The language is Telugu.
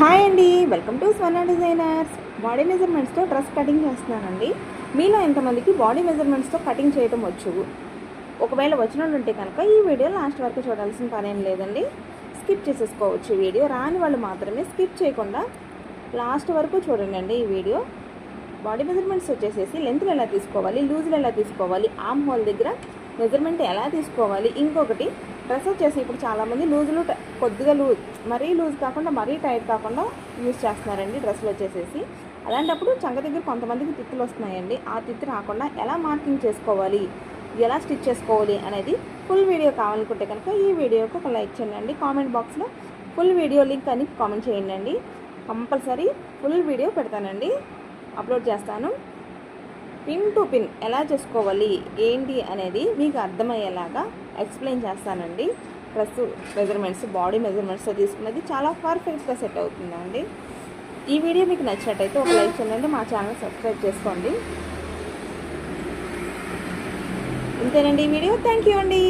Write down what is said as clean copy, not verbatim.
హాయ్ అండి, welcome to Swarna designers. Body మెజర్మెంట్స్తో dress cutting చేస్తున్నానండి. మీలో ఎంతమందికి బాడీ మెజర్మెంట్స్తో కటింగ్ చేయడం వచ్చు? ఒకవేళ వచ్చినట్టు ఉంటే కనుక ఈ వీడియో లాస్ట్ వరకు చూడాల్సిన పని ఏం లేదండి. స్కిప్ చేసేసుకోవచ్చు. వీడియో రాని వాళ్ళు మాత్రమే స్కిప్ చేయకుండా లాస్ట్ వరకు చూడండి. ఈ వీడియో బాడీ మెజర్మెంట్స్ వచ్చేసేసి లెంత్లు ఎలా తీసుకోవాలి, లూజులు ఎలా తీసుకోవాలి, ఆర్మ్ హోల్ దగ్గర మెజర్మెంట్ ఎలా తీసుకోవాలి. ఇంకొకటి డ్రెస్ వచ్చేసి ఇప్పుడు చాలామంది లూజులు కొద్దిగా మరీ లూజ్ కాకుండా మరీ టైట్ కాకుండా యూజ్ చేస్తున్నారండి డ్రెస్సులు వచ్చేసేసి. అలాంటప్పుడు చంక దగ్గర కొంతమందికి తిత్తులు వస్తున్నాయండి. ఆ తిత్తి రాకుండా ఎలా మార్కింగ్ చేసుకోవాలి, ఎలా స్టిచ్ చేసుకోవాలి అనేది ఫుల్ వీడియో కావాలనుకుంటే కనుక ఈ వీడియోకి ఒక లైక్ చేయండి. కామెంట్ బాక్స్లో ఫుల్ వీడియో లింక్ అని కామెంట్ చేయండి. కంపల్సరీ ఫుల్ వీడియో పెడతానండి, అప్లోడ్ చేస్తాను. పిన్ టు పిన్ ఎలా చేసుకోవాలి ఏంటి అనేది మీకు అర్థమయ్యేలాగా ఎక్స్ప్లెయిన్ చేస్తానండి. డ్రెస్ మెజర్మెంట్స్ బాడీ మెజర్మెంట్స్తో తీసుకున్నది చాలా పర్ఫెక్ట్గా సెట్ అవుతుందండి. ఈ వీడియో మీకు నచ్చినట్టయితే ఒక లైక్ చేయండి, మా ఛానల్ సబ్స్క్రైబ్ చేసుకోండి. ఇంతేనండి ఈ వీడియో. థ్యాంక్ యూ అండి.